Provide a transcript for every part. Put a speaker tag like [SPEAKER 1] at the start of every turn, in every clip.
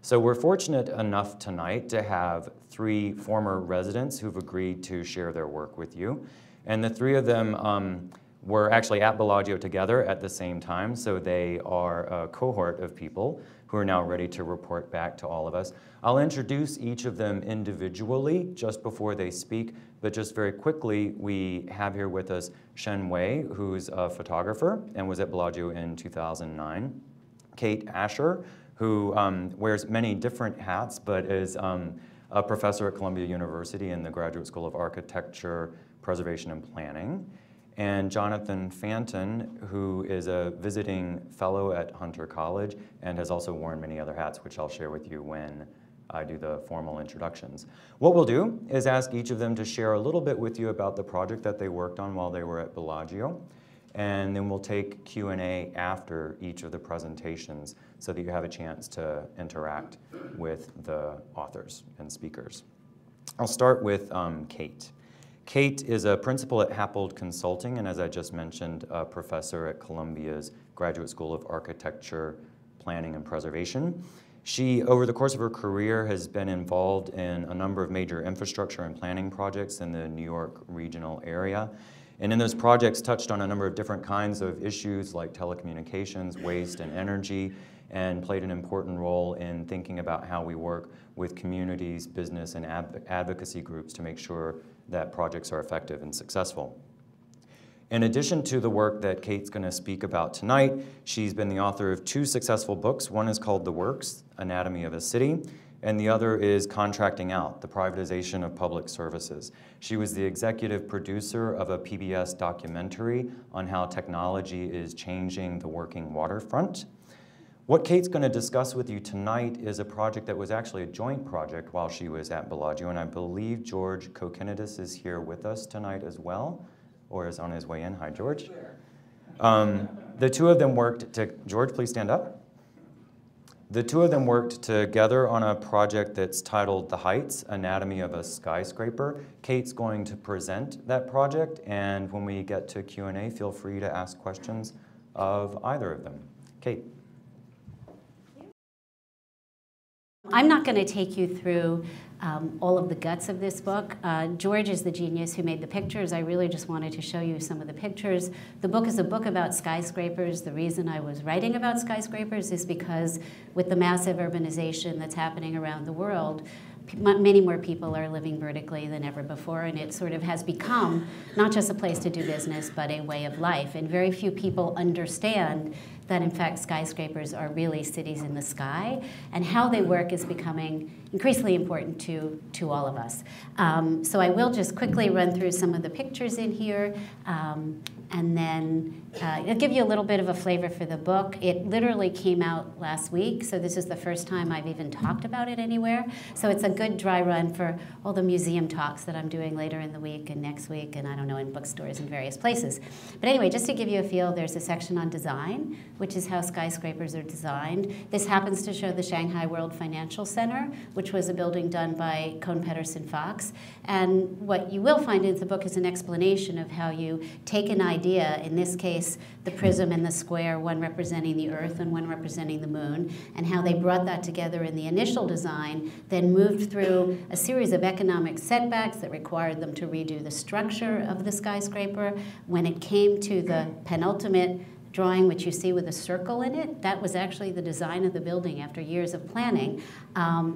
[SPEAKER 1] So we're fortunate enough tonight to have 3 former residents who've agreed to share their work with you. And the 3 of them were actually at Bellagio together at the same time, so they are a cohort of people who are now ready to report back to all of us. I'll introduce each of them individually just before they speak, but just very quickly, we have here with us Shen, who's a photographer and was at Bellagio in 2009. Kate Ascher, who wears many different hats, but is a professor at Columbia University in the Graduate School of Architecture, Preservation, and Planning. And Jonathan Fanton, who is a visiting fellow at Hunter College and has also worn many other hats, which I'll share with you when I do the formal introductions. What we'll do is ask each of them to share a little bit with you about the project that they worked on while they were at Bellagio. And then we'll take Q&A after each of the presentations so that you have a chance to interact with the authors and speakers. I'll start with Kate. Kate is a principal at Happold Consulting, and as I just mentioned, a professor at Columbia's Graduate School of Architecture, Planning, and Preservation. She, over the course of her career, has been involved in a number of major infrastructure and planning projects in the New York regional area. And in those projects touched on a number of different kinds of issues like telecommunications, waste, and energy, and played an important role in thinking about how we work with communities, business, and advocacy groups to make sure that projects are effective and successful. In addition to the work that Kate's going to speak about tonight, she's been the author of 2 successful books. One is called The Works, Anatomy of a City, and the other is Contracting Out, the Privatization of Public Services. She was the executive producer of a PBS documentary on how technology is changing the working waterfront. What Kate's going to discuss with you tonight is a project that was actually a joint project while she was at Bellagio, and I believe George Kokinidis is here with us tonight as well, or is on his way in. Hi, George. The 2 of them worked to, George, please stand up. The 2 of them worked together on a project that's titled The Heights, Anatomy of a Skyscraper. Kate's going to present that project, and when we get to Q&A, feel free to ask questions of either of them. Kate.
[SPEAKER 2] I'm not going to take you through all of the guts of this book. George is the genius who made the pictures. I really just wanted to show you some of the pictures. The book is a book about skyscrapers. The reason I was writing about skyscrapers is because with the massive urbanization that's happening around the world, many more people are living vertically than ever before, and it sort of has become not just a place to do business, but a way of life. And very few people understand that, in fact, skyscrapers are really cities in the sky, and how they work is becoming increasingly important to all of us. So I will just quickly run through some of the pictures in here, and then it'll give you a little bit of a flavor for the book. It literally came out last week, so this is the first time I've even talked about it anywhere. So it's a good dry run for all the museum talks that I'm doing later in the week and next week, and I don't know, in bookstores and various places. But anyway, just to give you a feel, there's a section on design, which is how skyscrapers are designed. This happens to show the Shanghai World Financial Center, which was a building done by Kohn Pedersen Fox. And what you will find in the book is an explanation of how you take an idea, in this case, the prism and the square, one representing the Earth and one representing the moon, and how they brought that together in the initial design, then moved through a series of economic setbacks that required them to redo the structure of the skyscraper. When it came to the penultimate drawing, which you see with a circle in it, that was actually the design of the building after years of planning.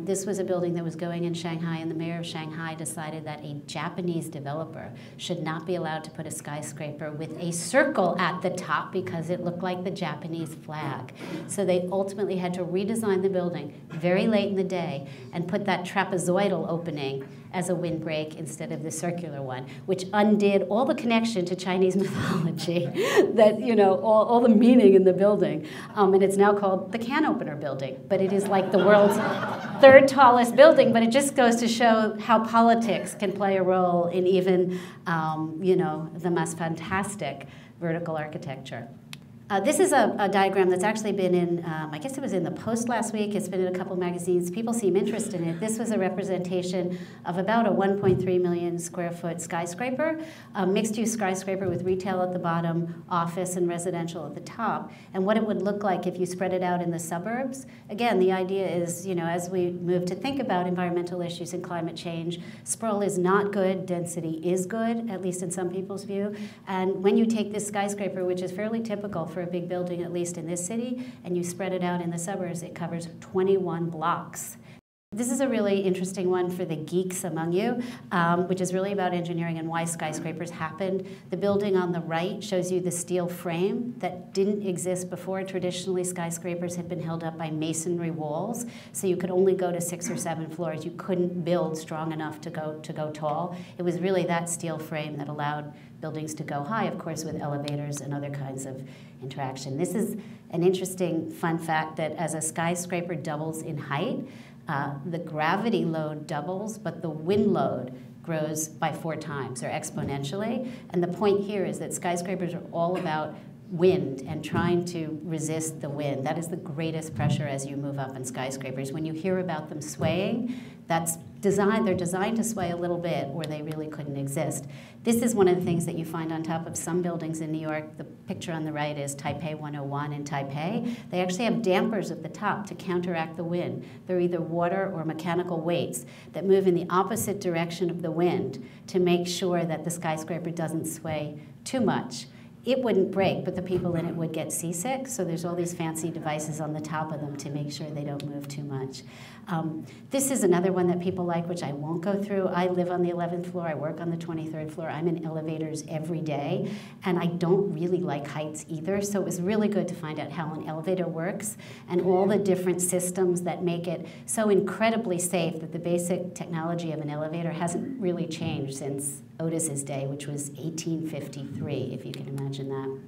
[SPEAKER 2] This was a building that was going in Shanghai, and the mayor of Shanghai decided that a Japanese developer should not be allowed to put a skyscraper with a circle at the top because it looked like the Japanese flag. So they ultimately had to redesign the building very late in the day and put that trapezoidal opening as a windbreak instead of the circular one, which undid all the connection to Chinese mythology, that, you know, all the meaning in the building. And it's now called the Can Opener Building, but it is like the world's 3rd tallest building, but it just goes to show how politics can play a role in even, you know, the most fantastic vertical architecture. This is a diagram that's actually been in, I guess it was in the Post last week. It's been in a couple magazines. People seem interested in it. This was a representation of about a 1.3 million square foot skyscraper, a mixed-use skyscraper with retail at the bottom, office and residential at the top, and what it would look like if you spread it out in the suburbs. Again, the idea is, you know, as we move to think about environmental issues and climate change, sprawl is not good, density is good, at least in some people's view. And when you take this skyscraper, which is fairly typical for a big building, at least in this city, and you spread it out in the suburbs, it covers 21 blocks. This is a really interesting one for the geeks among you, which is really about engineering and why skyscrapers happened. The building on the right shows you the steel frame that didn't exist before. Traditionally, skyscrapers had been held up by masonry walls, so you could only go to 6 or 7 floors. You couldn't build strong enough to go tall. It was really that steel frame that allowed buildings to go high, of course, with elevators and other kinds of interaction. This is an interesting fun fact that as a skyscraper doubles in height, the gravity load doubles, but the wind load grows by 4 times, or exponentially. And the point here is that skyscrapers are all about wind and trying to resist the wind. That is the greatest pressure as you move up in skyscrapers. When you hear about them swaying, they're designed to sway a little bit, or they really couldn't exist. This is one of the things that you find on top of some buildings in New York. The picture on the right is Taipei 101 in Taipei. They actually have dampers at the top to counteract the wind. They're either water or mechanical weights that move in the opposite direction of the wind to make sure that the skyscraper doesn't sway too much. It wouldn't break, but the people in it would get seasick, so there's all these fancy devices on the top of them to make sure they don't move too much. This is another one that people like, which I won't go through. I live on the 11th floor. I work on the 23rd floor. I'm in elevators every day, and I don't really like heights either, so it was really good to find out how an elevator works and all the different systems that make it so incredibly safe that the basic technology of an elevator hasn't really changed since Otis's day, which was 1853, if you can imagine that.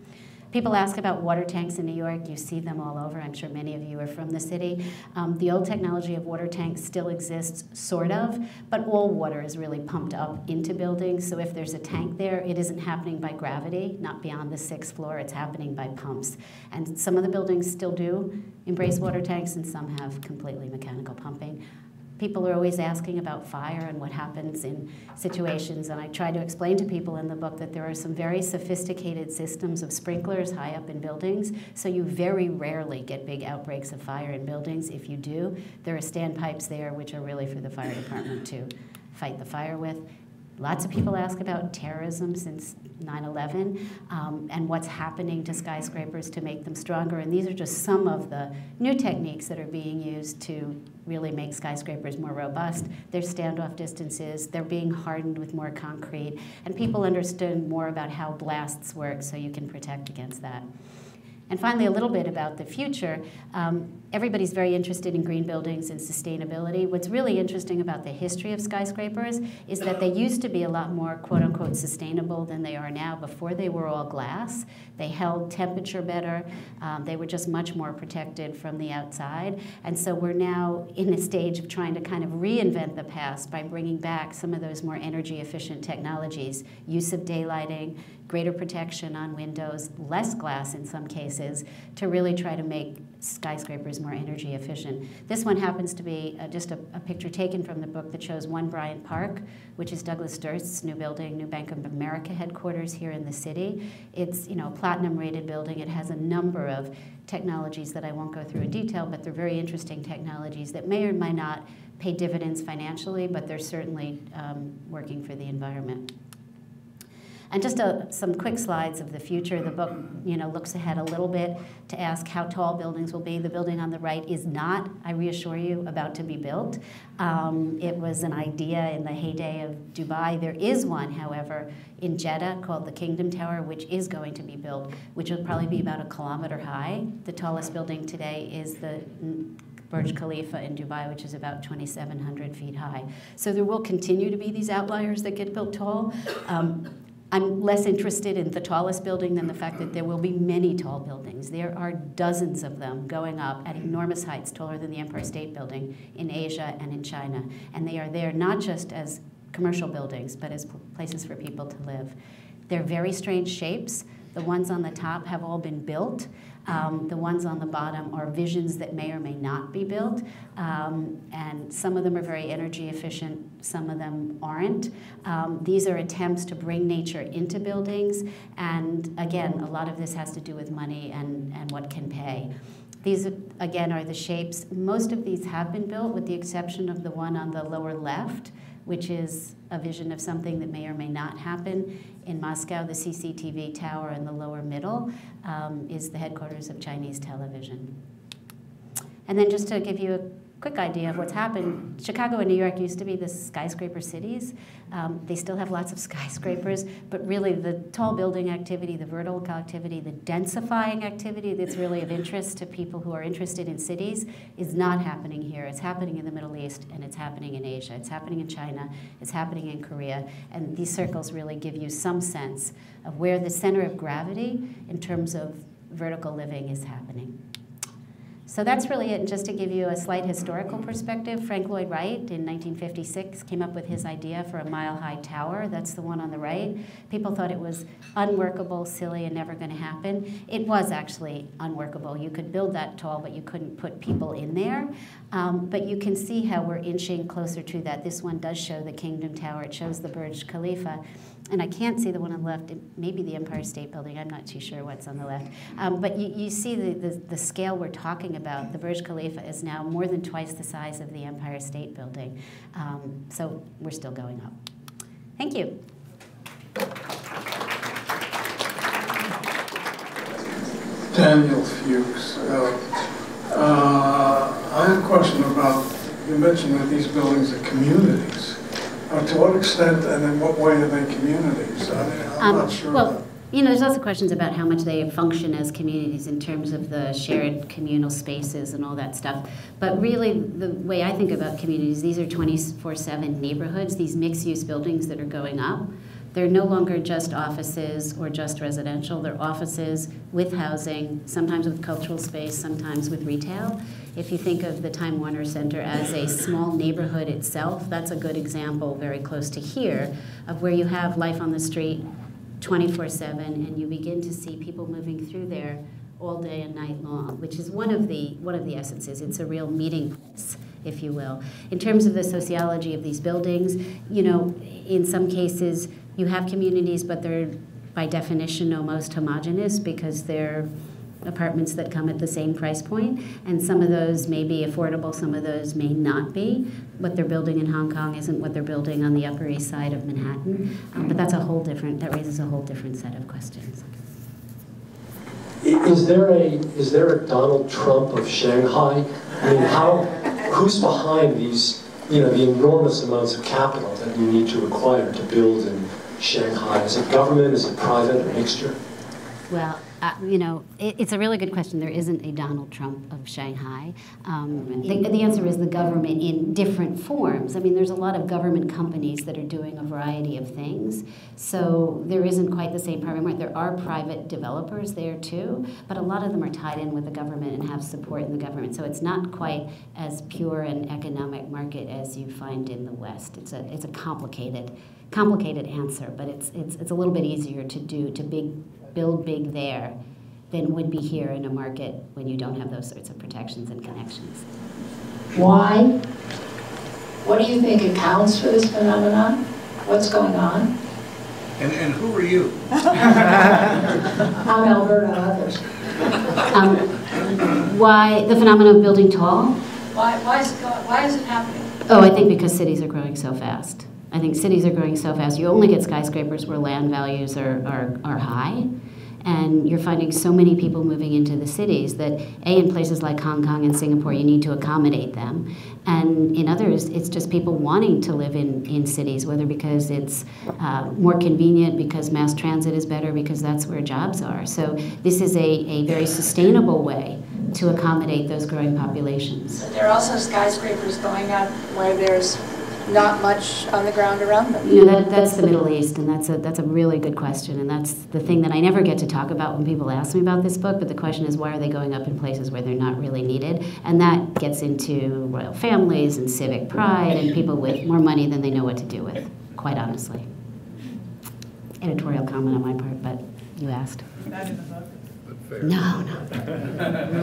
[SPEAKER 2] People ask about water tanks in New York. You see them all over. I'm sure many of you are from the city. The old technology of water tanks still exists, sort of, but all water is really pumped up into buildings. So if there's a tank there, it isn't happening by gravity, not beyond the 6th floor. It's happening by pumps. And some of the buildings still do embrace water tanks, and some have completely mechanical pumping. People are always asking about fire and what happens in situations, and I try to explain to people in the book that there are some very sophisticated systems of sprinklers high up in buildings, so you very rarely get big outbreaks of fire in buildings. If you do, there are standpipes there which are really for the fire department to fight the fire with. Lots of people ask about terrorism since 9/11 and what's happening to skyscrapers to make them stronger. And these are just some of the new techniques that are being used to really make skyscrapers more robust. There's standoff distances. They're being hardened with more concrete. And people understand more about how blasts work, so you can protect against that. And finally, a little bit about the future. Everybody's very interested in green buildings and sustainability. What's really interesting about the history of skyscrapers is that they used to be a lot more quote-unquote sustainable than they are now. Before, they were all glass. They held temperature better. They were just much more protected from the outside. And so we're now in a stage of trying to kind of reinvent the past by bringing back some of those more energy-efficient technologies, use of daylighting, greater protection on windows, less glass in some cases, to really try to make skyscrapers more energy efficient. This one happens to be just a picture taken from the book that shows One Bryant Park, which is Douglas Durst's new building, new Bank of America headquarters here in the city. It's, you know, a platinum-rated building. It has a number of technologies that I won't go through in detail, but they're very interesting technologies that may or may not pay dividends financially, but they're certainly working for the environment. And just some quick slides of the future. The book, you know, looks ahead a little bit to ask how tall buildings will be. The building on the right is not, I reassure you, about to be built. It was an idea in the heyday of Dubai. There is one, however, in Jeddah called the Kingdom Tower, which is going to be built, which will probably be about 1 kilometer high. The tallest building today is the Burj Khalifa in Dubai, which is about 2,700 feet high. So there will continue to be these outliers that get built tall. I'm less interested in the tallest building than the fact that there will be many tall buildings. There are dozens of them going up at enormous heights, taller than the Empire State Building in Asia and in China. And they are there not just as commercial buildings, but as places for people to live. They're very strange shapes. The ones on the top have all been built. The ones on the bottom are visions that may or may not be built. And some of them are very energy efficient, some of them aren't. These are attempts to bring nature into buildings. And again, a lot of this has to do with money and what can pay. These, again, are the shapes. Most of these have been built, with the exception of the one on the lower left, which is a vision of something that may or may not happen. In Moscow, the CCTV tower in the lower middle is the headquarters of Chinese television. And then just to give you a quick idea of what's happened, Chicago and New York used to be the skyscraper cities. They still have lots of skyscrapers, but really the tall building activity, the vertical activity, the densifying activity that's really of interest to people who are interested in cities is not happening here. It's happening in the Middle East, and it's happening in Asia. It's happening in China. It's happening in Korea. And these circles really give you some sense of where the center of gravity in terms of vertical living is happening. So that's really it. And just to give you a slight historical perspective, Frank Lloyd Wright in 1956 came up with his idea for a mile-high tower. That's the one on the right. People thought it was unworkable, silly, and never going to happen. It was actually unworkable. You could build that tall, but you couldn't put people in there. But you can see how we're inching closer to that. This one does show the Kingdom Tower. It shows the Burj Khalifa. And I can't see the one on the left, maybe the Empire State Building, I'm not too sure what's on the left. But you see the scale we're talking about. The Burj Khalifa is now more than twice the size of the Empire State Building. So we're still going up. Thank you.
[SPEAKER 3] Daniel Fuchs. I have a question about, you mentioned that these buildings are communities. To what extent and in what way are they communities? I mean, I'm not sure.
[SPEAKER 2] Well, you know, there's lots of questions about how much they function as communities in terms of the shared communal spaces and all that stuff. But really, the way I think about communities, these are 24/7 neighborhoods, these mixed-use buildings that are going up. They're no longer just offices or just residential. They're offices with housing, sometimes with cultural space, sometimes with retail. If you think of the Time Warner Center as a small neighborhood itself, that's a good example very close to here of where you have life on the street 24/7, and you begin to see people moving through there all day and night long, which is one of the essences. It's a real meeting place, if you will. In terms of the sociology of these buildings, you know, in some cases you have communities, but they're by definition almost homogenous because they're apartments that come at the same price point, and some of those may be affordable, some of those may not be. What they're building in Hong Kong isn't what they're building on the Upper East Side of Manhattan, but that raises a whole different set of questions.
[SPEAKER 4] Is there a Donald Trump of Shanghai? I mean, who's behind these, you know, the enormous amounts of capital that you need to require to build in Shanghai? Is it government? Is it private? A mixture?
[SPEAKER 2] Well, you know, it's a really good question. There isn't a Donald Trump of Shanghai. The answer is the government in different forms. I mean, there's a lot of government companies that are doing a variety of things. So there isn't quite the same private market. There are private developers there too, but a lot of them are tied in with the government and have support in the government. So it's not quite as pure an economic market as you find in the West. It's a complicated answer, but it's a little bit easier to build big there than would be here in a market when you don't have those sorts of protections and connections.
[SPEAKER 5] Why? What do you think accounts for this phenomenon? What's going on?
[SPEAKER 3] And who are you?
[SPEAKER 5] I'm Alberta Others.
[SPEAKER 2] Why the phenomenon of building tall?
[SPEAKER 5] Why is it happening?
[SPEAKER 2] Oh, I think because cities are growing so fast. I think cities are growing so fast. You only get skyscrapers where land values are high. And you're finding so many people moving into the cities that, in places like Hong Kong and Singapore, you need to accommodate them. And in others, it's just people wanting to live in cities, whether because it's more convenient, because mass transit is better, because that's where jobs are. So this is a very sustainable way to accommodate those growing populations.
[SPEAKER 5] But there are also skyscrapers going up where there's not much on the ground around them.
[SPEAKER 2] You know, that's the Middle East, and that's a really good question, and that's the thing that I never get to talk about when people ask me about this book, but the question is, why are they going up in places where they're not really needed? And that gets into royal families and civic pride and people with more money than they know what to do with, quite honestly. editorial comment on my part, but you asked.
[SPEAKER 6] Not in the book.
[SPEAKER 2] No, no.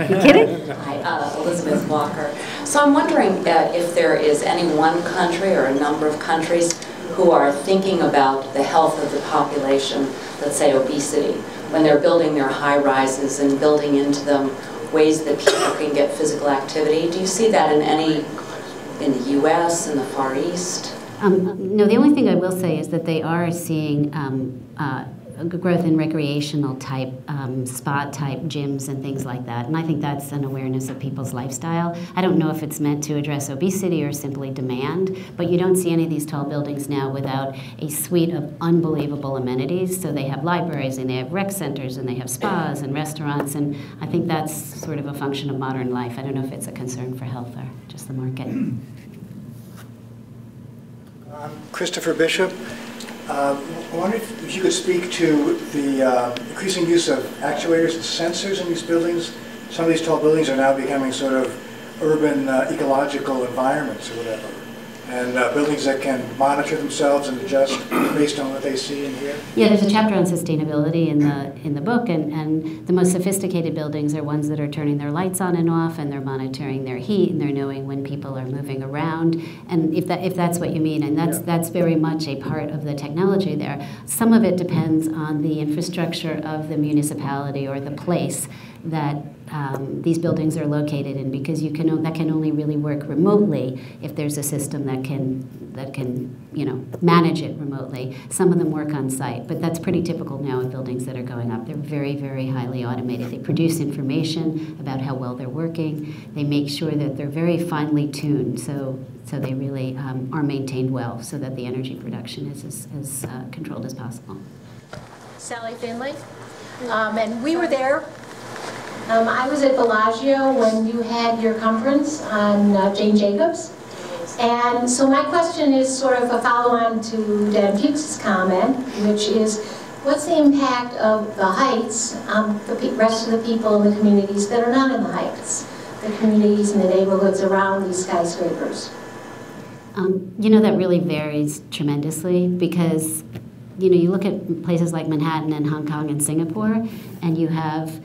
[SPEAKER 2] You kidding?
[SPEAKER 7] Hi, Elizabeth Walker. So I'm wondering if there is any one country or a number of countries who are thinking about the health of the population, let's say obesity, when they're building their high-rises and building into them ways that people can get physical activity. Do you see that in the U.S., in the Far East?
[SPEAKER 2] No, the only thing I will say is that they are seeing growth in recreational type, spa type gyms and things like that. And I think that's an awareness of people's lifestyle. I don't know if it's meant to address obesity or simply demand, but you don't see any of these tall buildings now without a suite of unbelievable amenities. So they have libraries and they have rec centers and they have spas and restaurants, and I think that's sort of a function of modern life. I don't know if it's a concern for health or just the market.
[SPEAKER 8] Christopher Bishop. I wonder if you could speak to the increasing use of actuators and sensors in these buildings. Some of these tall buildings are now becoming sort of urban ecological environments or whatever, and buildings that can monitor themselves and adjust based on what they see and hear.
[SPEAKER 2] Yeah, there's a chapter on sustainability in the book, and the most sophisticated buildings are ones that are turning their lights on and off, and they're monitoring their heat, and they're knowing when people are moving around, and if that's what you mean, and that's very much a part of the technology there. Some of it depends on the infrastructure of the municipality or the place that these buildings are located in, because that can only really work remotely if there's a system that can manage it remotely. Some of them work on site, but that's pretty typical now of buildings that are going up. They're very, very highly automated. They produce information about how well they're working. They make sure that they're very finely tuned, so they really are maintained well, so that the energy production is as controlled as possible.
[SPEAKER 9] Sally Finley, and we were there. I was at Bellagio when you had your conference on Jane Jacobs. And so my question is sort of a follow-on to Dan Fuchs's comment, which is, what's the impact of the heights on the rest of the people in the communities that are not in the heights, the communities and the neighborhoods around these skyscrapers?
[SPEAKER 2] That really varies tremendously, because you look at places like Manhattan and Hong Kong and Singapore, and you have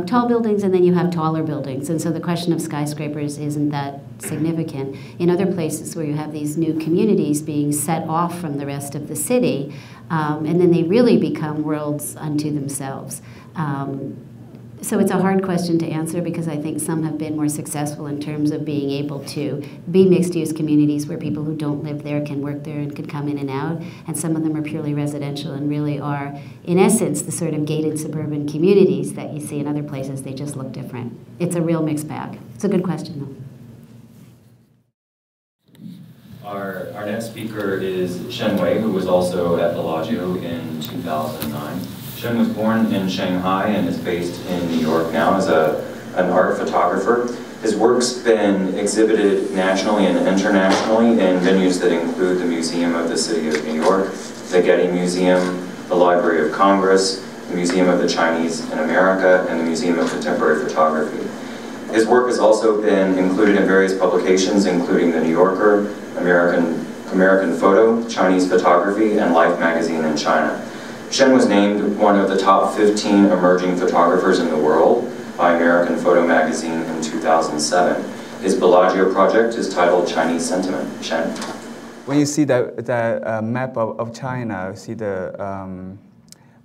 [SPEAKER 2] tall buildings, and then you have taller buildings. And so the question of skyscrapers isn't that significant. In other places where you have these new communities being set off from the rest of the city, and then they really become worlds unto themselves. So it's a hard question to answer, because I think some have been more successful in terms of being able to be mixed-use communities where people who don't live there can work there and can come in and out, and some of them are purely residential and really are, in essence, the sort of gated suburban communities that you see in other places. They just look different. It's a real mixed bag. It's a good question, though.
[SPEAKER 1] Our next speaker is Shen, who was also at Bellagio in 2009. Shen was born in Shanghai and is based in New York now as an art photographer. His work's been exhibited nationally and internationally in venues that include the Museum of the City of New York, the Getty Museum, the Library of Congress, the Museum of the Chinese in America, and the Museum of Contemporary Photography. His work has also been included in various publications, including The New Yorker, American Photo, Chinese Photography, and Life magazine in China. Shen was named one of the top 15 emerging photographers in the world by American Photo magazine in 2007. His Bellagio project is titled Chinese Sentiment. Shen?
[SPEAKER 10] When you see the map of China, you see the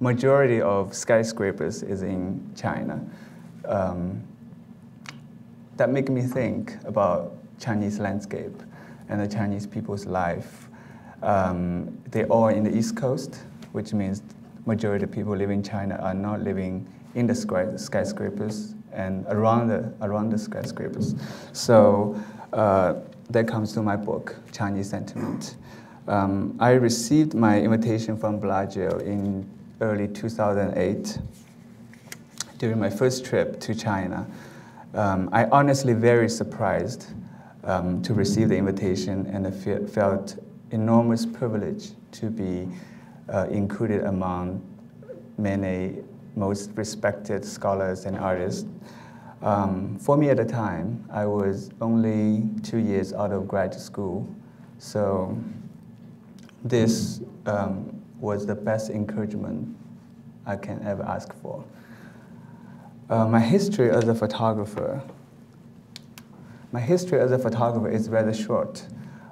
[SPEAKER 10] majority of skyscrapers is in China. That makes me think about Chinese landscape and the Chinese people's life. They're all in the East Coast, which means majority of people living in China are not living in the skyscrapers and around the skyscrapers. So that comes to my book, Chinese Sentiment. I received my invitation from Bellagio in early 2008 during my first trip to China. I honestly very surprised to receive the invitation, and I felt enormous privilege to be included among many most respected scholars and artists. For me at the time, I was only 2 years out of graduate school, so this was the best encouragement I can ever ask for. My history as a photographer is rather short.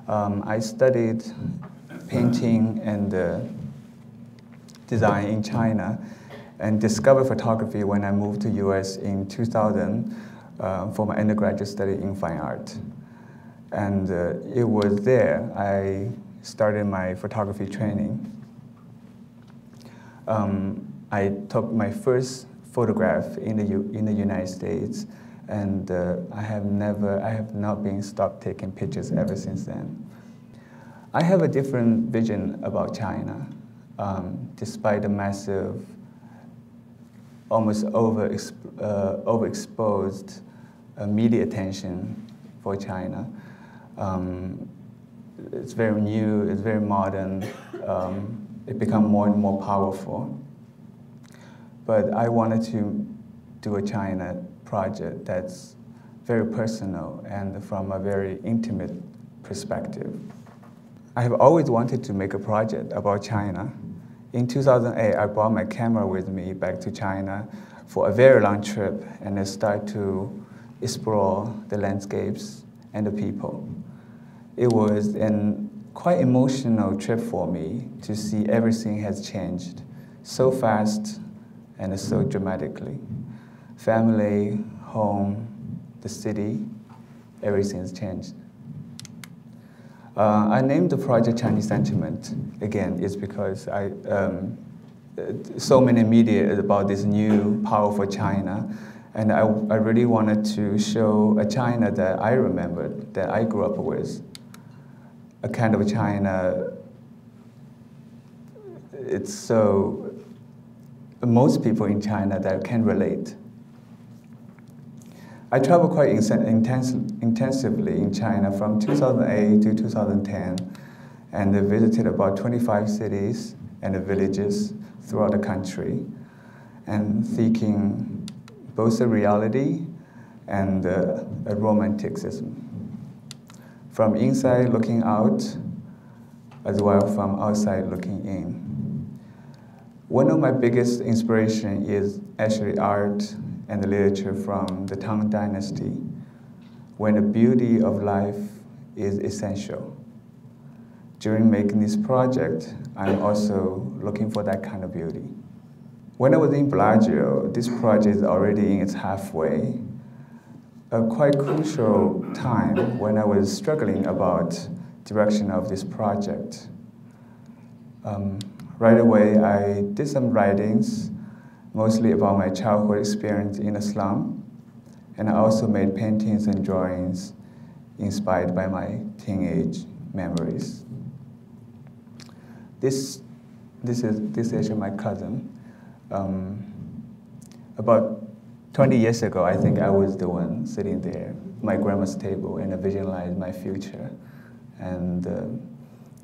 [SPEAKER 10] I studied painting and design in China and discovered photography when I moved to US in 2000 for my undergraduate study in fine art. And it was there I started my photography training. I took my first photograph in the United States, and I have not been stopped taking pictures ever since then. I have a different vision about China, despite the massive, almost overexposed media attention for China. It's very new, it's very modern, it becomes more and more powerful. But I wanted to do a China project that's very personal and from a very intimate perspective. I have always wanted to make a project about China. In 2008, I brought my camera with me back to China for a very long trip, and I started to explore the landscapes and the people. It was a quite emotional trip for me to see everything has changed so fast and so dramatically. Family, home, the city, everything has changed. I named the project Chinese Sentiment. Again, it's because so many media is about this new, powerful China, and I really wanted to show a China that I remembered, that I grew up with. A kind of China, it's so, most people in China that can relate. I traveled quite intensively in China from 2008 to 2010, and I visited about 25 cities and villages throughout the country, and seeking both a reality and a romanticism. From inside looking out, as well from outside looking in. One of my biggest inspirations is actually art and literature from the Tang Dynasty, when the beauty of life is essential. During making this project, I'm also looking for that kind of beauty. When I was in Bellagio, this project is already in its halfway. A quite crucial time when I was struggling about direction of this project. Right away, I did some writings, mostly about my childhood experience in a slum, and I also made paintings and drawings inspired by my teenage memories. This is actually my cousin. About 20 years ago, I think I was the one sitting there at my grandma's table, and I visualized my future. And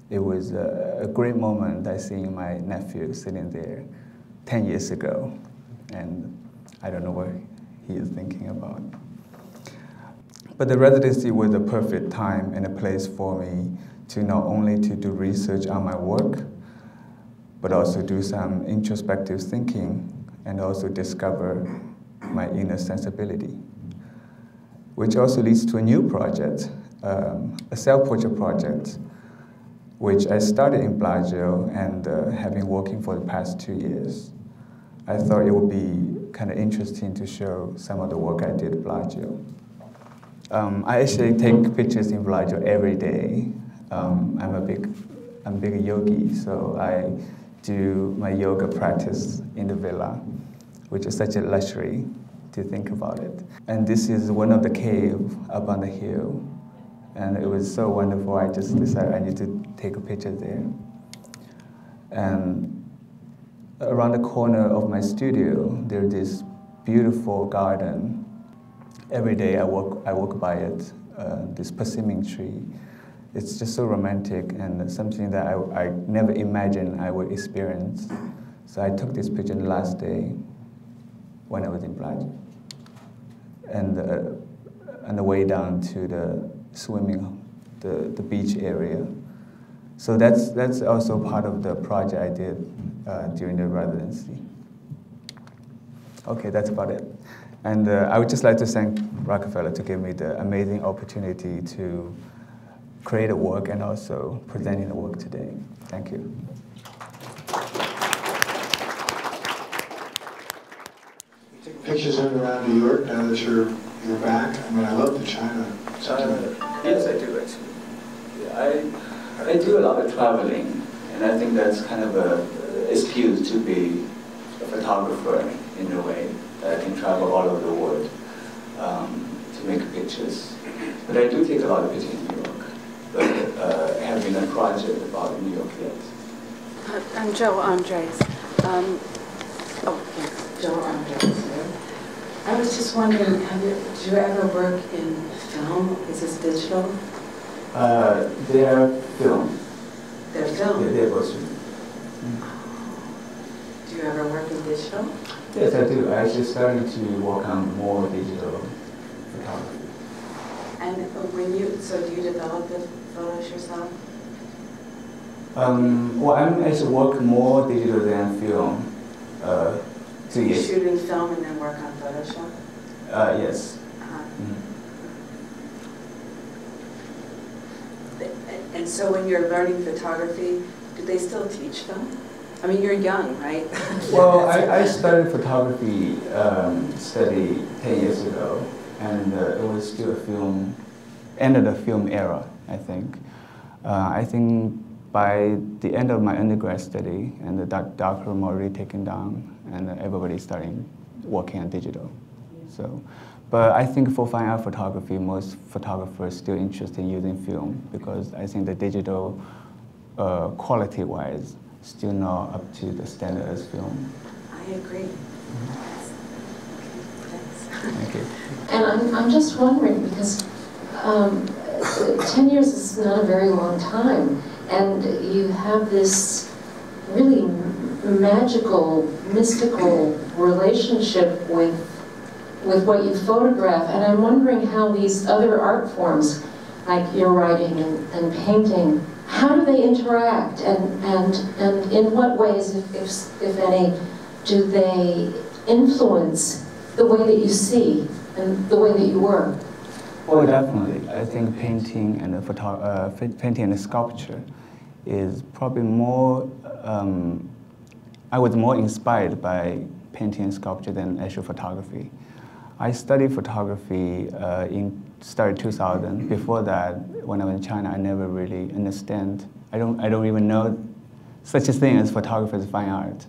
[SPEAKER 10] it was a great moment I seeing my nephew sitting there 10 years ago. And I don't know what he is thinking about. But the residency was a perfect time and a place for me to not only to do research on my work, but also do some introspective thinking and also discover my inner sensibility, which also leads to a new project, a self-portrait project, which I started in Bellagio and have been working for the past 2 years. I thought it would be kind of interesting to show some of the work I did at Bellagio. I actually take pictures in Bellagio every day. I'm a big yogi, so I do my yoga practice in the villa, which is such a luxury to think about it. And this is one of the caves up on the hill. And it was so wonderful, I just decided I need to take a picture there. And around the corner of my studio, there's this beautiful garden. Every day I walk by it, this persimmon tree. It's just so romantic and something that I never imagined I would experience. So I took this picture the last day when I was in Bellagio. And on the way down to the beach area, So that's also part of the project I did during the residency. Okay, that's about it. And I would just like to thank Rockefeller to give me the amazing opportunity to create a work and also presenting the work today. Thank you.
[SPEAKER 6] Pictures in and around New York now that you're back. I mean, I love the China.
[SPEAKER 11] Yes, I do actually. Yeah, I do a lot of traveling, and I think that's kind of a excuse to be a photographer in a way. That I can travel all over the world to make pictures. But I do take a lot of pictures in New York. But I haven't been a project about New York yet.
[SPEAKER 12] I'm Joe Andres. Joe Andres. I was just wondering, do you ever work in film? Is this digital?
[SPEAKER 11] They're film.
[SPEAKER 12] They're film?
[SPEAKER 11] Yeah, they're both.
[SPEAKER 12] Do you ever work in digital?
[SPEAKER 11] Yes, I do. I actually started to work on more digital photography.
[SPEAKER 12] And so do you develop the photos yourself?
[SPEAKER 11] Well, I'm actually work more digital than film. 2 years.
[SPEAKER 12] You shoot in film and then work on Photoshop?
[SPEAKER 11] Yes.
[SPEAKER 12] And so when you're learning photography, do they still teach film? I mean, you're young, right?
[SPEAKER 11] Well, I started photography study 10 years ago, and it was still a film,
[SPEAKER 10] End of the film era, I think. I think by the end of my undergrad study, and the dark room already taken down, and everybody starting working on digital. So, but I think for fine art photography, most photographers still interested in using film because I think the digital, quality-wise, still not up to the standard as film.
[SPEAKER 12] I agree.
[SPEAKER 10] Thank you.
[SPEAKER 9] And I'm just wondering, because 10 years is not a very long time, and you have this really magical, mystical relationship with what you photograph, and I'm wondering how these other art forms, like your writing and painting, how do they interact, and in what ways, if any, do they influence the way that you see and the way that you work?
[SPEAKER 10] Oh, definitely. I think painting and painting and sculpture is probably more. I was more inspired by painting and sculpture than actual photography. I studied photography started 2000. Before that, when I was in China, I never really understand. I don't even know such a thing as photography as fine art.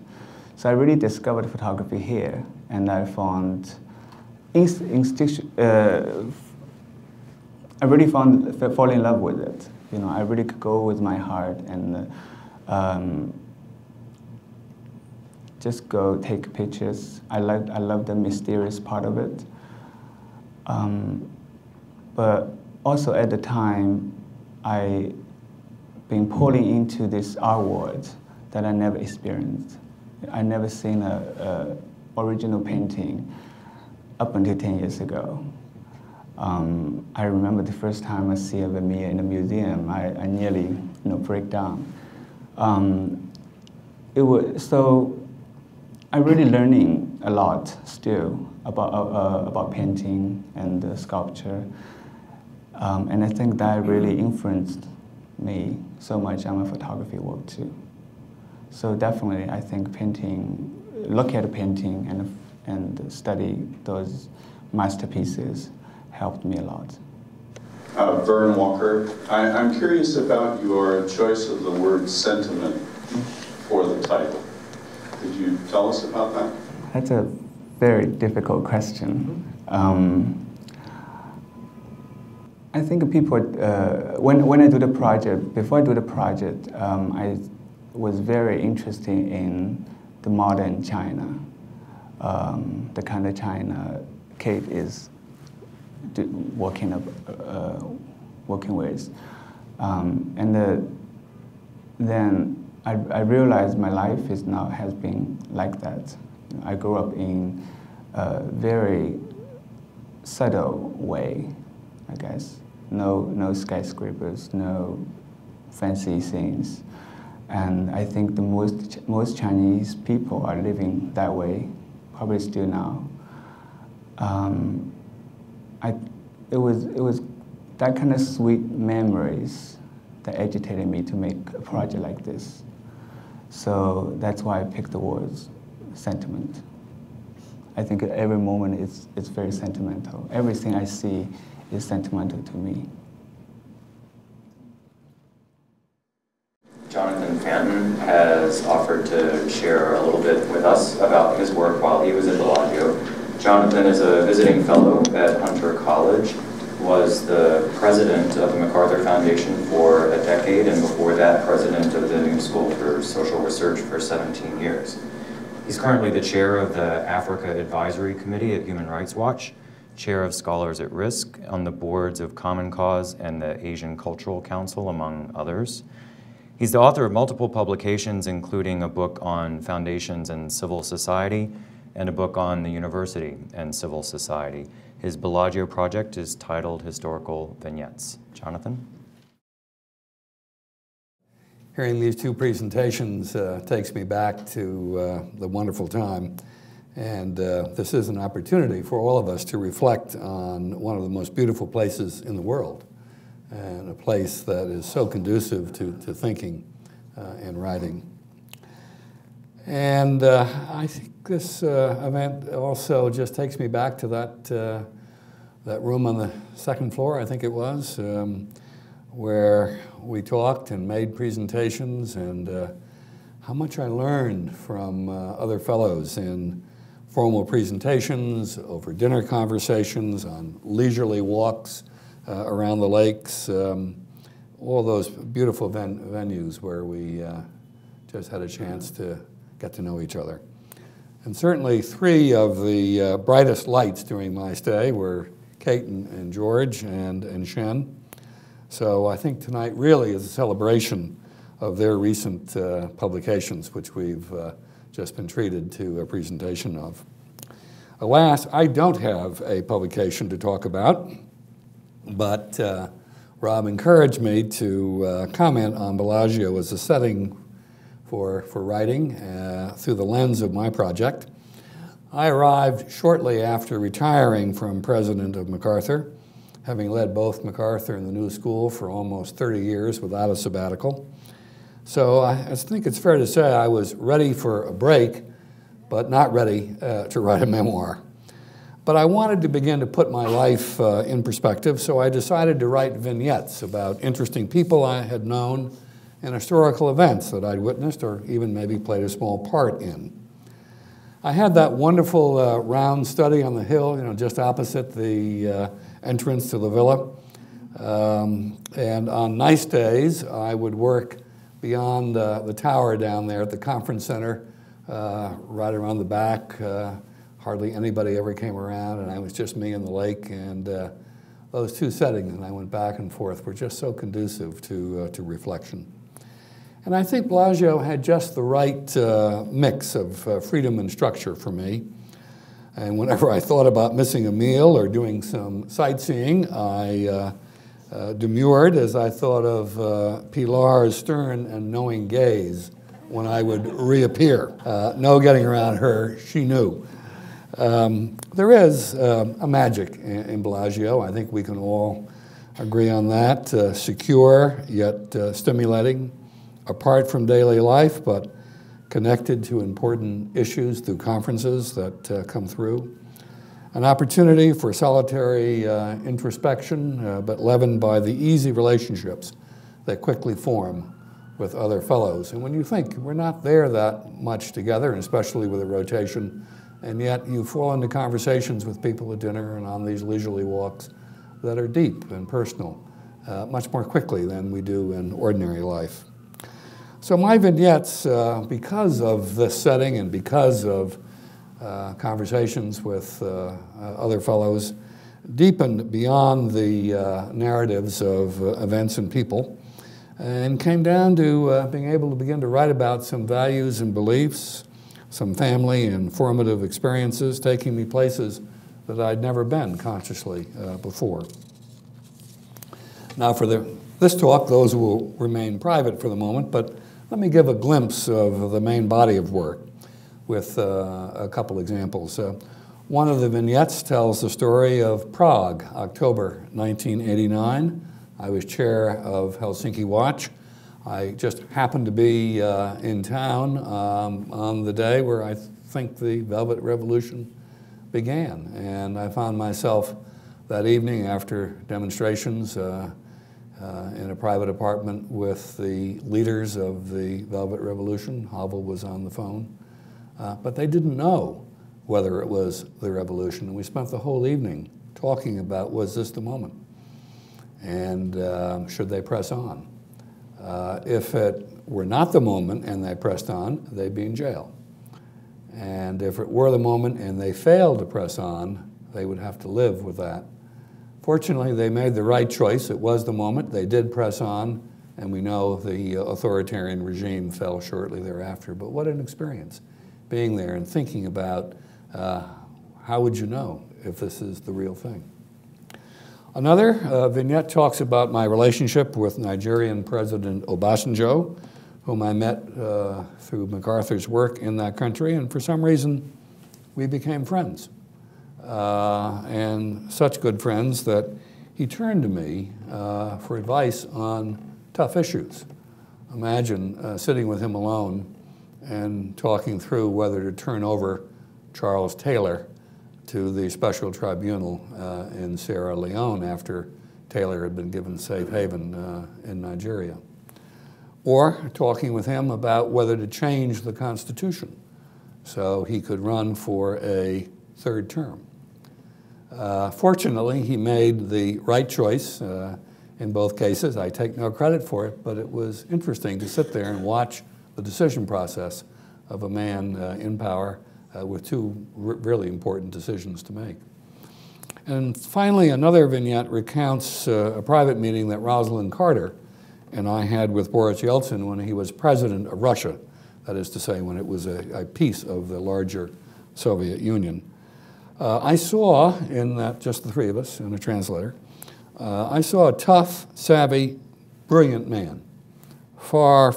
[SPEAKER 10] So I really discovered photography here, and I found I really fall in love with it. You know, I really could go with my heart and just go take pictures. I love the mysterious part of it. But also at the time, I been pulling into this art world that I never experienced. I never seen a original painting up until 10 years ago. I remember the first time I see a Vermeer in a museum, I nearly break down. So I'm really learning a lot still about painting and sculpture. And I think that really influenced me so much on my photography work too. So definitely I think painting, look at a painting and study those masterpieces helped me a lot.
[SPEAKER 13] Vern Walker, I'm curious about your choice of the word sentiment for the title. Could you tell us about that?
[SPEAKER 10] That's a very difficult question. I think people, when I do the project, before I do the project, I was very interested in the modern China, the kind of China Kate is working with. And then I realized my life has been like that. I grew up in a very subtle way, I guess. No skyscrapers, no fancy things. And I think the most Chinese people are living that way, probably still now. It was that kind of sweet memories that agitated me to make a project like this. So that's why I picked the words sentiment. I think at every moment it's very sentimental. Everything I see is sentimental to me.
[SPEAKER 1] Jonathan Fanton has offered to share a little bit with us about his work while he was at Bellagio. Jonathan is a visiting fellow at Hunter College, was the president of the MacArthur Foundation for a decade, and before that, president of the New School for Social Research for 17 years. He's currently the chair of the Africa Advisory Committee at Human Rights Watch, chair of Scholars at Risk, on the boards of Common Cause and the Asian Cultural Council, among others. He's the author of multiple publications, including a book on foundations and civil society and a book on the university and civil society. His Bellagio project is titled Historical Vignettes. Jonathan?
[SPEAKER 14] Hearing these two presentations takes me back to the wonderful time. And this is an opportunity for all of us to reflect on one of the most beautiful places in the world, and a place that is so conducive to thinking and writing. And I think this event also just takes me back to that room on the second floor, I think it was, where we talked and made presentations, and how much I learned from other fellows in formal presentations, over dinner conversations, on leisurely walks around the lakes, all those beautiful venues where we just had a chance to get to know each other. And certainly three of the brightest lights during my stay were Kate and George and Shen. So I think tonight really is a celebration of their recent publications, which we've just been treated to a presentation of. Alas, I don't have a publication to talk about, but Rob encouraged me to comment on Bellagio as a setting for writing through the lens of my project. I arrived shortly after retiring from president of MacArthur, having led both MacArthur and the New School for almost 30 years without a sabbatical. So I think it's fair to say I was ready for a break, but not ready to write a memoir. But I wanted to begin to put my life in perspective, so I decided to write vignettes about interesting people I had known and historical events that I'd witnessed or even maybe played a small part in. I had that wonderful round study on the hill, just opposite the entrance to the villa. And on nice days, I would work beyond the tower down there at the conference center, right around the back. Hardly anybody ever came around, and it was just me and the lake. And those two settings, and I went back and forth, were just so conducive to reflection. And I think Bellagio had just the right mix of freedom and structure for me. And whenever I thought about missing a meal or doing some sightseeing, I demurred as I thought of Pilar's stern and knowing gaze when I would reappear. No getting around her, she knew. There is a magic in Bellagio. I think we can all agree on that. Secure, yet stimulating, apart from daily life, but connected to important issues through conferences that come through. An opportunity for solitary introspection, but leavened by the easy relationships that quickly form with other fellows. And when you think we're not there that much together, and especially with a rotation, and yet you fall into conversations with people at dinner and on these leisurely walks that are deep and personal, much more quickly than we do in ordinary life. So my vignettes, because of this setting and because of conversations with other fellows, deepened beyond the narratives of events and people, and came down to being able to begin to write about some values and beliefs, some family and formative experiences, taking me places that I'd never been consciously before. Now, for the This talk, those will remain private for the moment, but let me give a glimpse of the main body of work with a couple examples. One of the vignettes tells the story of Prague, October 1989. I was chair of Helsinki Watch. I just happened to be in town on the day where I think the Velvet Revolution began. And I found myself that evening after demonstrations in a private apartment with the leaders of the Velvet Revolution. Havel was on the phone. But they didn't know whether it was the revolution. And we spent the whole evening talking about, was this the moment? And should they press on? If it were not the moment and they pressed on, they'd be in jail. And if it were the moment and they failed to press on, they would have to live with that. Fortunately, they made the right choice. It was the moment. They did press on, and we know the authoritarian regime fell shortly thereafter. But what an experience, being there and thinking about how would you know if this is the real thing. Another vignette talks about my relationship with Nigerian President Obasanjo, whom I met through MacArthur's work in that country, and for some reason, we became friends. And such good friends that he turned to me for advice on tough issues. Imagine sitting with him alone and talking through whether to turn over Charles Taylor to the special tribunal in Sierra Leone after Taylor had been given safe haven in Nigeria. Or talking with him about whether to change the Constitution so he could run for a third term. Fortunately, he made the right choice in both cases. I take no credit for it, but it was interesting to sit there and watch the decision process of a man in power with two really important decisions to make. And finally, another vignette recounts a private meeting that Rosalind Carter and I had with Boris Yeltsin when he was president of Russia, that is to say, when it was a piece of the larger Soviet Union. I saw, in that, just the three of us and a translator, I saw a tough, savvy, brilliant man, far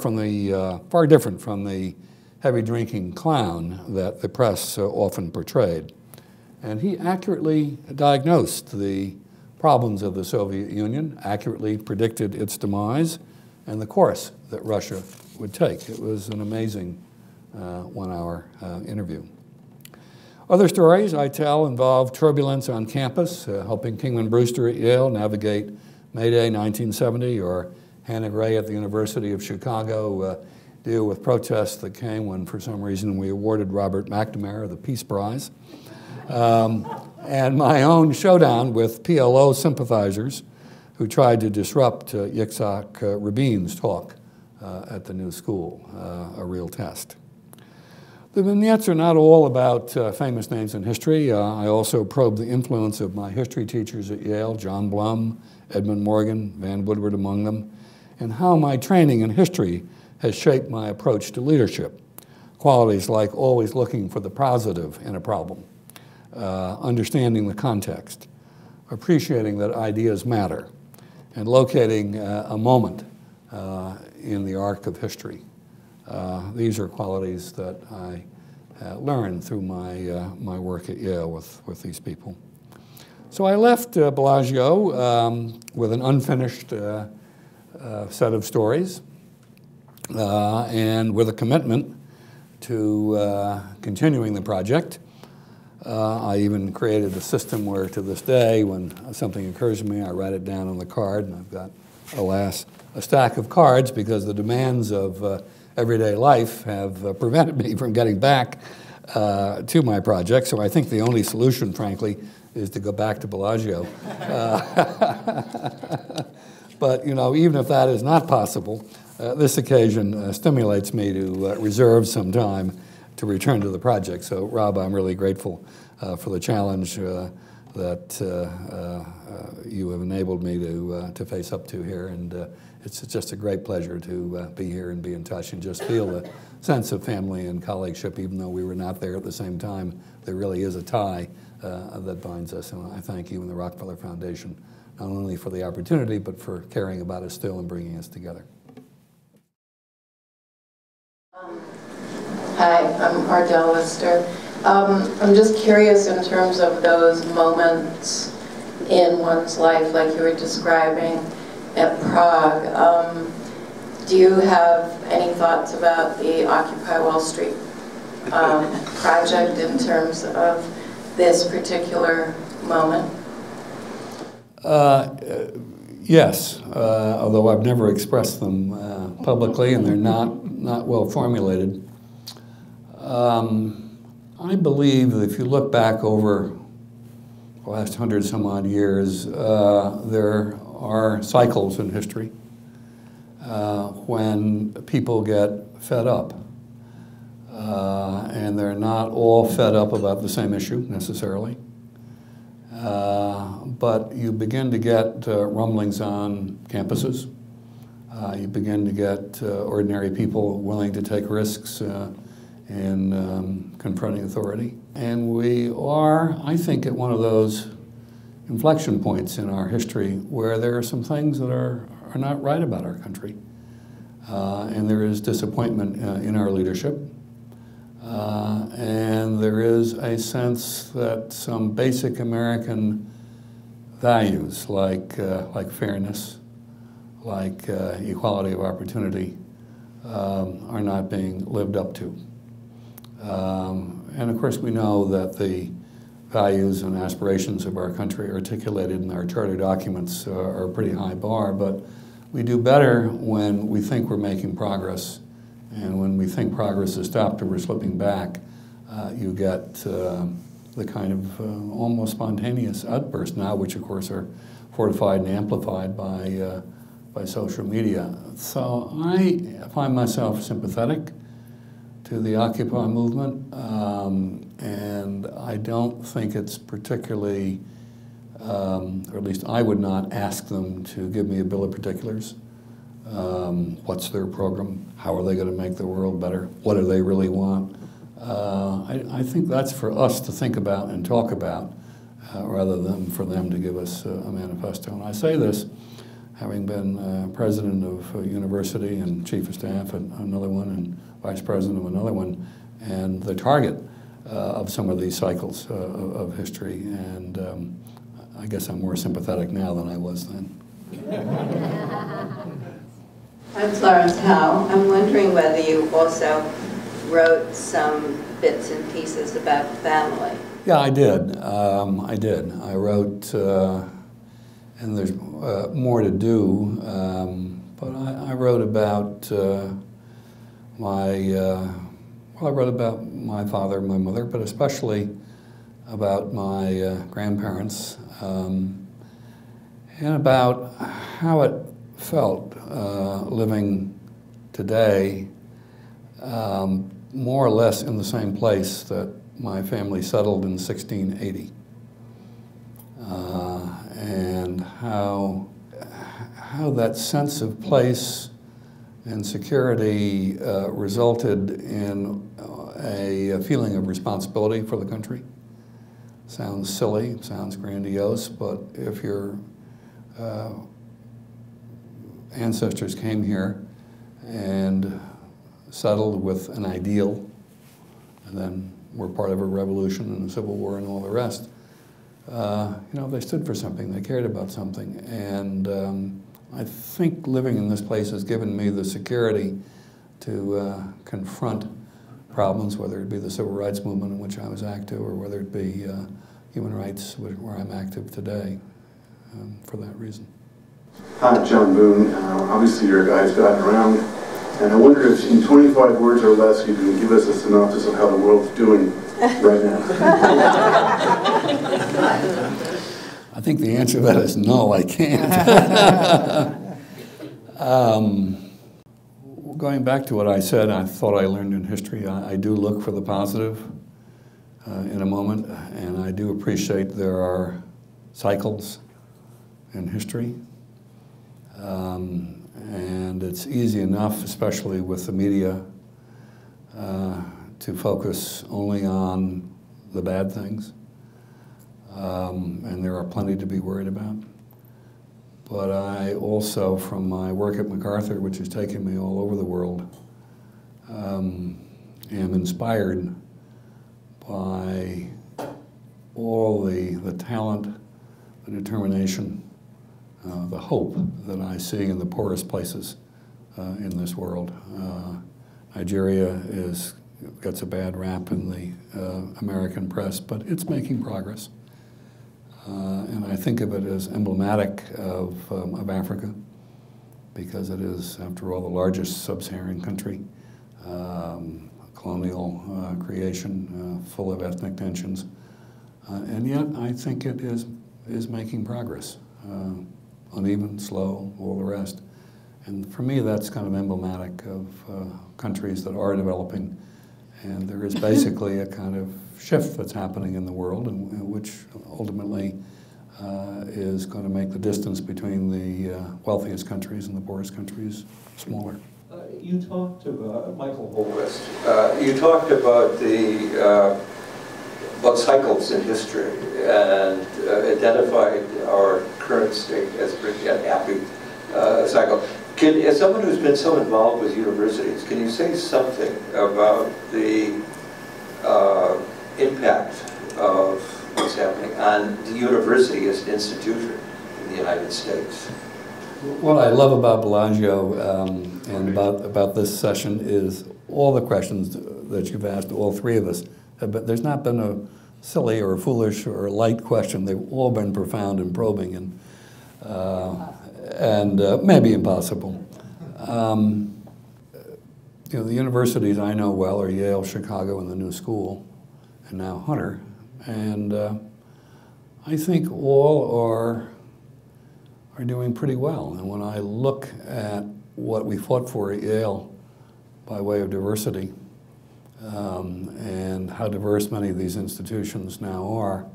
[SPEAKER 14] different from the heavy drinking clown that the press often portrayed. And he accurately diagnosed the problems of the Soviet Union, accurately predicted its demise, and the course that Russia would take. It was an amazing 1-hour interview. Other stories I tell involve turbulence on campus, helping Kingman Brewster at Yale navigate May Day 1970, or Hannah Gray at the University of Chicago deal with protests that came when, for some reason, we awarded Robert McNamara the Peace Prize. And my own showdown with PLO sympathizers who tried to disrupt Yitzhak Rabin's talk at the new school, a real test. The vignettes are not all about famous names in history. I also probe the influence of my history teachers at Yale, John Blum, Edmund Morgan, Van Woodward among them, and how my training in history has shaped my approach to leadership. Qualities like always looking for the positive in a problem, understanding the context, appreciating that ideas matter, and locating a moment in the arc of history. These are qualities that I learned through my work at Yale with these people. So I left Bellagio with an unfinished set of stories and with a commitment to continuing the project. I even created a system where, to this day, when something occurs to me, I write it down on the card, and I've got, alas, a stack of cards because the demands of everyday life have prevented me from getting back to my project. So I think the only solution, frankly, is to go back to Bellagio. But, you know, even if that is not possible, this occasion stimulates me to reserve some time to return to the project. So, Rob, I'm really grateful for the challenge that you have enabled me to face up to here. And it's just a great pleasure to be here and be in touch and just feel the sense of family and colleagueship, even though we were not there at the same time. There really is a tie that binds us. And I thank you and the Rockefeller Foundation not only for the opportunity, but for caring about us still and bringing us together.
[SPEAKER 15] Hi, I'm Ardell Lister. I'm just curious in terms of those moments in one's life, like you were describing at Prague. Do you have any thoughts about the Occupy Wall Street project in terms of this particular moment?
[SPEAKER 14] Yes, although I've never expressed them publicly, and they're not well formulated. I believe that if you look back over the last 100-some-odd years, there are cycles in history when people get fed up. And they're not all fed up about the same issue, necessarily. But you begin to get rumblings on campuses. You begin to get ordinary people willing to take risks in confronting authority. And we are, I think, at one of those inflection points in our history where there are some things that are not right about our country. And there is disappointment in our leadership. And there is a sense that some basic American values like fairness, like equality of opportunity, are not being lived up to. And of course we know that the values and aspirations of our country articulated in our charter documents are a pretty high bar, but we do better when we think we're making progress, and when we think progress has stopped or we're slipping back, you get the kind of almost spontaneous outbursts now, which of course are fortified and amplified by social media. So I find myself sympathetic to the Occupy movement, and I don't think it's particularly, or at least I would not ask them to give me a bill of particulars. What's their program? How are they going to make the world better? What do they really want? I think that's for us to think about and talk about, rather than for them to give us a manifesto. And I say this, having been president of a university and chief of staff at another one and vice president of another one, and the target of some of these cycles of history. And I guess I'm more sympathetic now than I was then.
[SPEAKER 16] I'm Florence Howe. I'm wondering whether you also wrote some bits and pieces about family.
[SPEAKER 14] Yeah, I did. I did. I wrote, and there's more to do, but I wrote about I wrote about my father and my mother, but especially about my grandparents, and about how it felt living today more or less in the same place that my family settled in 1680, and how that sense of place and security resulted in a feeling of responsibility for the country. Sounds silly, sounds grandiose, but if your ancestors came here and settled with an ideal, and then were part of a revolution and a civil war and all the rest, you know, they stood for something, they cared about something, and I think living in this place has given me the security to confront problems, whether it be the civil rights movement in which I was active, or whether it be human rights where I'm active today, for that reason.
[SPEAKER 17] Hi, John Boone. Obviously you're a guy who's gotten around, and I wonder if in 25 words or less you can give us a synopsis of how the world's doing right now.
[SPEAKER 14] I think the answer to that is no, I can't. Going back to what I said, I thought I learned in history, I do look for the positive in a moment, and I do appreciate there are cycles in history. And it's easy enough, especially with the media, to focus only on the bad things. And there are plenty to be worried about. but I also, from my work at MacArthur, which has taken me all over the world, am inspired by all the talent, the determination, the hope that I see in the poorest places in this world. Nigeria gets a bad rap in the American press, but it's making progress. And I think of it as emblematic of Africa, because it is, after all, the largest sub-Saharan country, colonial creation, full of ethnic tensions. And yet, I think it is making progress. Uneven, slow, all the rest. And for me, that's kind of emblematic of countries that are developing. And there is basically a kind of shift that's happening in the world, and which ultimately is going to make the distance between the wealthiest countries and the poorest countries smaller.
[SPEAKER 18] You talked about, Michael Holquist, you talked about about cycles in history and identified our current state as a pretty unhappy cycle. As someone who's been so involved with universities, can you say something about the impact of what's happening on the university as an institution in the United States?
[SPEAKER 14] What I love about Bellagio and about this session is all the questions that you've asked, all three of us. But there's not been a silly or foolish or light question. They've all been profound and probing and maybe impossible. You know, the universities I know well are Yale, Chicago, and the New School, and now Hunter. And I think all are doing pretty well. And when I look at what we fought for at Yale by way of diversity, and how diverse many of these institutions now are,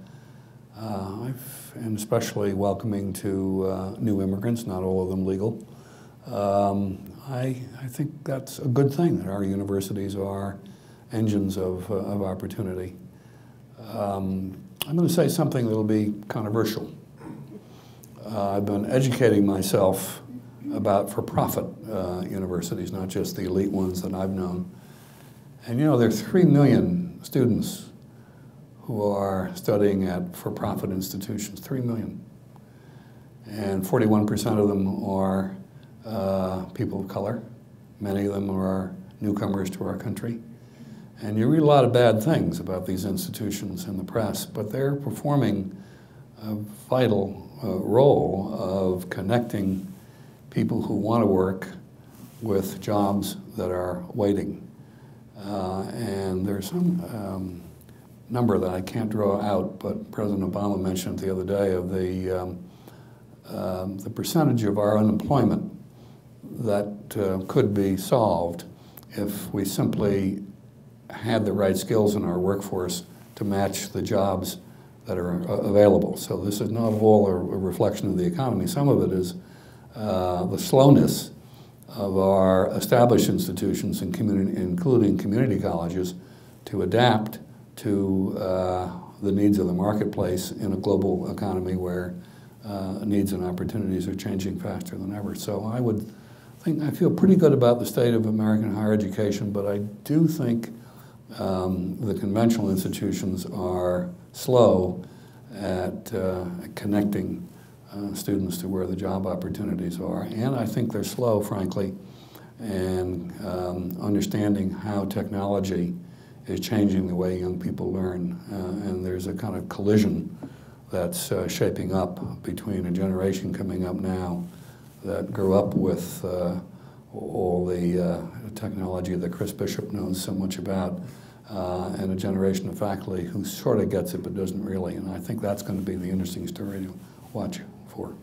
[SPEAKER 14] and especially welcoming to new immigrants, not all of them legal, I think that's a good thing, that our universities are engines of opportunity. I'm going to say something that will be controversial. I've been educating myself about for-profit universities, not just the elite ones that I've known. And you know, there are 3 million students who are studying at for-profit institutions, 3 million. And 41% of them are people of color. Many of them are newcomers to our country. And you read a lot of bad things about these institutions in the press, but they're performing a vital role of connecting people who want to work with jobs that are waiting. And there's some number that I can't draw out, but President Obama mentioned the other day of the percentage of our unemployment that could be solved if we simply had the right skills in our workforce to match the jobs that are available. So this is not all a reflection of the economy. Some of it is the slowness of our established institutions, including community colleges, to adapt to the needs of the marketplace in a global economy where needs and opportunities are changing faster than ever. So I feel pretty good about the state of American higher education, but I do think the conventional institutions are slow at connecting students to where the job opportunities are. And I think they're slow, frankly, in understanding how technology is changing the way young people learn. And there's a kind of collision that's shaping up between a generation coming up now that grew up with all the technology that Chris Bishop knows so much about, and a generation of faculty who sort of gets it but doesn't really. And I think that's going to be the interesting story to watch for.